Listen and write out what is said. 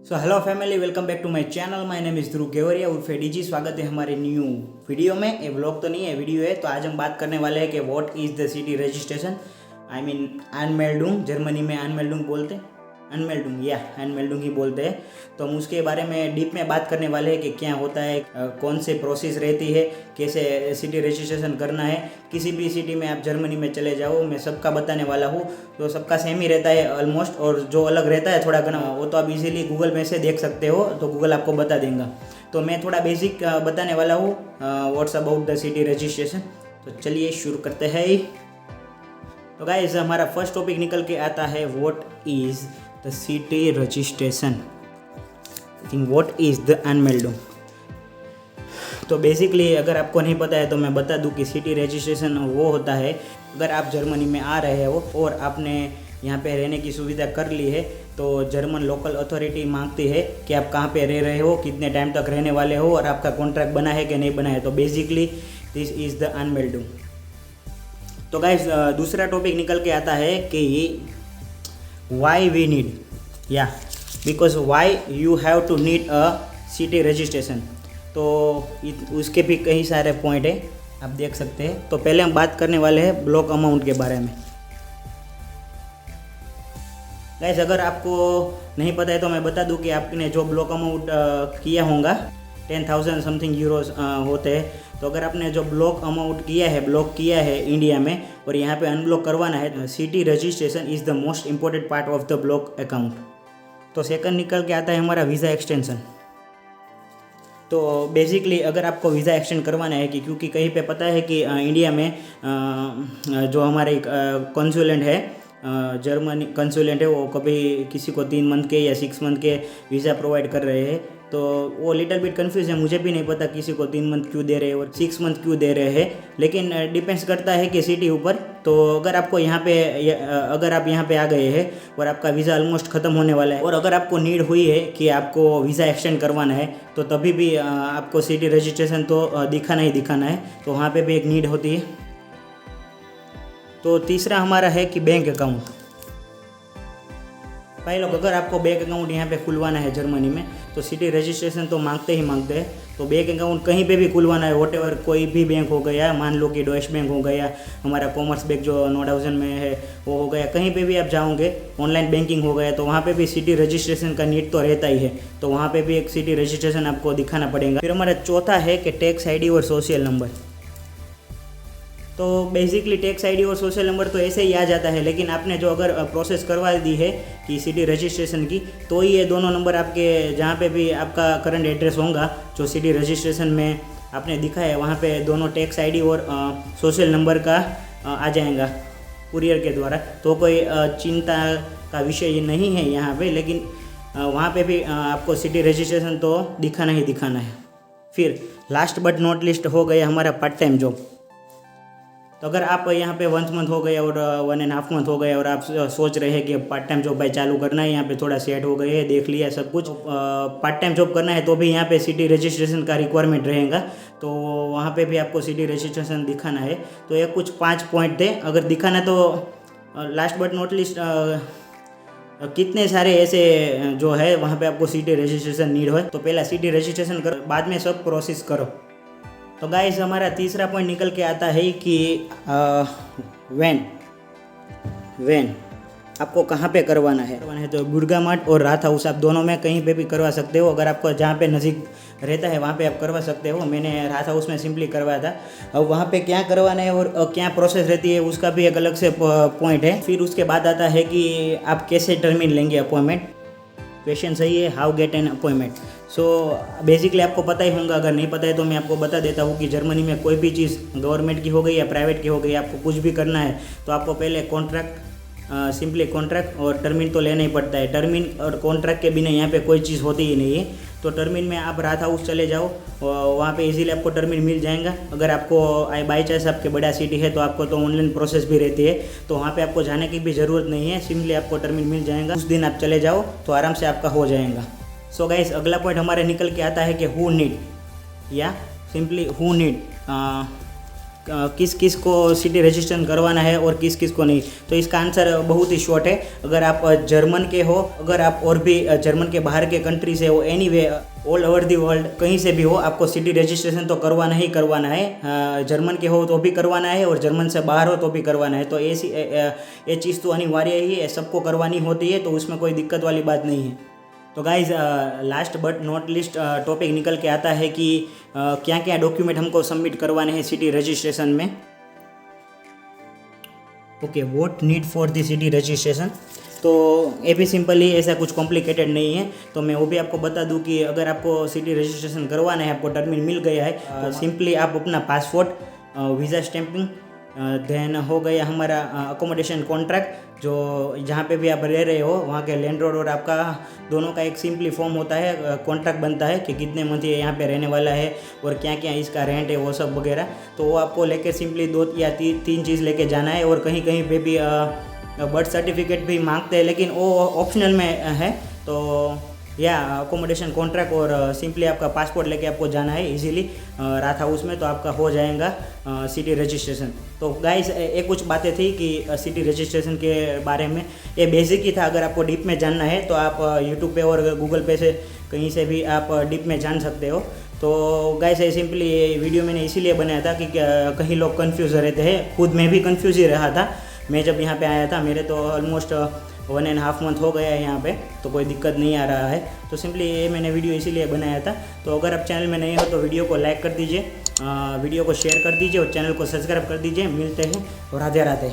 So hello family, welcome back to my channel. My name is Dhruv Gevariya उर्फे DG. स्वागत है हमारे न्यू वीडियो में। ये व्लॉग तो नहीं है, वीडियो है। तो आज हम बात करने वाले हैं कि what is the city registration. I mean Anmeldung, Germany में अनमेल्डुंग बोलते हैं। अनमेल्डुंग ही बोलते हैं। तो हम उसके बारे में डीप में बात करने वाले हैं कि क्या होता है, कौन से प्रोसेस रहती है, कैसे सिटी रजिस्ट्रेशन करना है। किसी भी सिटी में आप जर्मनी में चले जाओ, मैं सबका बताने वाला हूँ। तो सबका सेम ही रहता है ऑलमोस्ट, और जो अलग रहता है थोड़ा घना, वो तो आप इजीली गूगल में से देख सकते हो, तो गूगल आपको बता देगा। तो मैं थोड़ा बेसिक बताने वाला हूँ, what's about the city registration. तो चलिए शुरू करते हैं। तो गाइस, हमारा फर्स्ट टॉपिक निकल के आता है what is the city registration. I think what is the अनमेल्डुंग। तो बेसिकली अगर आपको नहीं पता है तो मैं बता दूं कि सिटी रजिस्ट्रेशन वो होता है, अगर आप जर्मनी में आ रहे हो और आपने यहाँ पे रहने की सुविधा कर ली है, तो जर्मन लोकल अथॉरिटी मांगती है कि आप कहाँ पे रह रहे हो, कितने टाइम तक रहने वाले हो, और आपका कॉन्ट्रैक्ट बना है कि नहीं बना है। तो बेसिकली दिस इज़ द अनमेल्डुंग। तो गाइस, दूसरा टॉपिक निकल के आता है कि वाई वी नीड, या because why you have to need a city registration. तो उसके भी कई सारे पॉइंट है, आप देख सकते हैं। तो पहले हम बात करने वाले हैं ब्लॉक अमाउंट के बारे में। गाइस, अगर आपको नहीं पता है तो मैं बता दूं कि आपने जो ब्लॉक अमाउंट किया होगा 10,000 समथिंग यूरोज होते हैं। तो अगर आपने जो ब्लॉक अमाउंट ब्लॉक किया है इंडिया में, और यहाँ पे अनब्लॉक करवाना है, city registration is the most important part of the block account. तो सेकंड निकल के आता है हमारा वीज़ा एक्सटेंशन। तो बेसिकली अगर आपको वीज़ा एक्सटेंड करवाना है, कि क्योंकि कहीं पे पता है कि इंडिया में जो हमारे कंसुलेंट है, जर्मनी कंसुलेंट है, वो कभी किसी को 3 मंथ के या 6 मंथ के वीज़ा प्रोवाइड कर रहे हैं। तो वो लिटिल बिट कंफ्यूज है, मुझे भी नहीं पता किसी को 3 मंथ क्यों दे रहे हैं और 6 मंथ क्यों दे रहे हैं, लेकिन डिपेंड्स करता है कि सिटी ऊपर। तो अगर आपको अगर आप यहाँ पे आ गए हैं और आपका वीज़ा ऑलमोस्ट ख़त्म होने वाला है, और अगर आपको नीड हुई है कि आपको वीज़ा एक्सटेंड करवाना है, तो तभी भी आपको सिटी रजिस्ट्रेशन तो दिखाना ही दिखाना है। तो वहाँ पे भी एक नीड होती है। तो तीसरा हमारा है कि बैंक अकाउंट। भाई लोग, अगर आपको बैंक अकाउंट यहाँ पे खुलवाना है जर्मनी में, तो सिटी रजिस्ट्रेशन तो मांगते ही मांगते हैं। तो बैंक अकाउंट कहीं पे भी खुलवाना है, वॉटेवर, कोई भी बैंक हो गया, मान लो कि डॉइश बैंक हो गया, हमारा कॉमर्स बैंक जो नोडाउजन में है वो हो गया, कहीं पे भी आप जाओगे, ऑनलाइन बैंकिंग हो गया, तो वहाँ पे भी सिटी रजिस्ट्रेशन का नीड तो रहता ही है। तो वहाँ पे भी एक सिटी रजिस्ट्रेशन आपको दिखाना पड़ेगा। फिर हमारा चौथा है कि टैक्स ID और सोशल नंबर। तो बेसिकली टैक्स ID और सोशल नंबर तो ऐसे ही आ जाता है, लेकिन आपने जो अगर प्रोसेस करवा दी है कि सिटी रजिस्ट्रेशन की, तो ये दोनों नंबर आपके जहाँ पे भी आपका करंट एड्रेस होगा, जो सिटी रजिस्ट्रेशन में आपने दिखा है, वहाँ पे दोनों टैक्स ID और सोशल नंबर का आ जाएगा कुरियर के द्वारा। तो कोई चिंता का विषय नहीं है यहाँ पे, लेकिन वहाँ पे भी आपको सिटी रजिस्ट्रेशन तो दिखाना ही दिखाना है। फिर लास्ट बट नॉट लिस्ट हो गया हमारा पार्ट टाइम जॉब। तो अगर आप यहाँ पे 1 मंथ हो गए और 1.5 मंथ हो गए, और आप सोच रहे हैं कि पार्ट टाइम जॉब भाई चालू करना है, यहाँ पे थोड़ा सेट हो गए, देख लिया सब कुछ, पार्ट टाइम जॉब करना है, तो भी यहाँ पे सिटी रजिस्ट्रेशन का रिक्वायरमेंट रहेगा। तो वहाँ पे भी आपको सिटी रजिस्ट्रेशन दिखाना है। तो ये कुछ 5 पॉइंट थे। अगर दिखाना तो लास्ट बट नॉट लिस्ट कितने सारे ऐसे जो है वहाँ पे आपको सिटी रजिस्ट्रेशन नीड हो, तो पहला सिटी रजिस्ट्रेशन करो, बाद में सब प्रोसेस करो। तो गाइस, हमारा तीसरा पॉइंट निकल के आता है कि वैन आपको कहाँ पे करवाना है। तो बुर्गामाट और रात हाउस, आप दोनों में कहीं पे भी करवा सकते हो। अगर आपको जहाँ पे नज़दीक रहता है वहाँ पे आप करवा सकते हो। मैंने रात हाउस में सिंपली करवाया था। अब वहाँ पे क्या करवाना है और क्या प्रोसेस रहती है, उसका भी एक अलग से पॉइंट है। फिर उसके बाद आता है कि आप कैसे टर्मिन लेंगे अपॉइंटमेंट। क्वेश्चन सही है, how get an appointment. So basically आपको पता ही होगा, अगर नहीं पता है तो मैं आपको बता देता हूँ कि जर्मनी में कोई भी चीज़ गवर्नमेंट की हो गई या प्राइवेट की हो गई, आपको कुछ भी करना है तो आपको पहले सिंपली कॉन्ट्रैक्ट और टर्मिन तो लेना ही पड़ता है। टर्मिन और कॉन्ट्रैक्ट के बिना यहाँ पे कोई चीज़ होती ही नहीं है। तो टर्मिन में आप रात हाउस चले जाओ, वहाँ पे इजीली आपको टर्मिन मिल जाएगा। अगर आपको बाई चांस आपके बड़ा सिटी है तो आपको तो ऑनलाइन प्रोसेस भी रहती है, तो वहाँ पे आपको जाने की भी ज़रूरत नहीं है, सिंपली आपको टर्मिन मिल जाएगा। उस दिन आप चले जाओ तो आराम से आपका हो जाएगा। सो गाइस, अगला पॉइंट हमारे निकल के आता है कि हु नीड, या सिंपली हु नीड किस किस को सिटी रजिस्ट्रेशन करवाना है और किस किस को नहीं। तो इसका आंसर बहुत ही शॉर्ट है। अगर आप जर्मन के हो, अगर आप और भी जर्मन के बाहर के कंट्री से हो, anyway all over the world कहीं से भी हो, आपको सिटी रजिस्ट्रेशन तो करवाना ही करवाना है। जर्मन के हो तो भी करवाना है और जर्मन से बाहर हो तो भी करवाना है। तो ये चीज़ तो अनिवार्य ही है, सबको करवानी होती है, तो उसमें कोई दिक्कत वाली बात नहीं है। तो guys last but not list topic निकल के आता है कि क्या क्या डॉक्यूमेंट हमको सबमिट करवाने हैं सिटी रजिस्ट्रेशन में। Okay, what need for the city registration. तो ये भी सिंपली ऐसा कुछ कॉम्प्लिकेटेड नहीं है। तो मैं वो भी आपको बता दूं कि अगर आपको सिटी रजिस्ट्रेशन करवाना है, आपको टर्मिन मिल गया है, तो सिंपली आप अपना पासपोर्ट, वीज़ा स्टैंपिंग, देन हो गया हमारा अकोमोडेशन कॉन्ट्रैक्ट, जो जहाँ पे भी आप रह रहे हो वहाँ के लैंडलॉर्ड और आपका दोनों का एक सिंपली फॉर्म होता है, कॉन्ट्रैक्ट बनता है कि कितने मंथ ये यहाँ पे रहने वाला है और क्या क्या इसका रेंट है, वो सब वगैरह। तो वो आपको लेके सिंपली 2 या 3 चीज़ लेके जाना है। और कहीं कहीं पे भी बर्थ सर्टिफिकेट भी मांगते हैं, लेकिन वो ऑप्शनल में है। तो या अकोमोडेशन कॉन्ट्रैक्ट और सिंपली आपका पासपोर्ट लेके आपको जाना है इजीली रात हाउस में, तो आपका हो जाएगा सिटी रजिस्ट्रेशन। तो गाइस ये कुछ बातें थी कि सिटी रजिस्ट्रेशन के बारे में, ये बेसिक ही था। अगर आपको डीप में जानना है तो आप यूट्यूब पे और गूगल पे से कहीं से भी आप डीप में जान सकते हो। तो गाइस ये सिंपली ये वीडियो मैंने इसीलिए बनाया था कि कहीं लोग कन्फ्यूज़ रहते हैं, खुद मैं भी कन्फ्यूज़ ही रहा था। मैं जब यहाँ पे आया था, मेरे तो ऑलमोस्ट 1.5 मंथ हो गया है यहाँ पे, तो कोई दिक्कत नहीं आ रहा है। तो सिंपली ये मैंने वीडियो इसीलिए बनाया था। तो अगर आप चैनल में नए हो तो वीडियो को लाइक कर दीजिए, वीडियो को शेयर कर दीजिए और चैनल को सब्सक्राइब कर दीजिए। मिलते हैं और राधे राधे।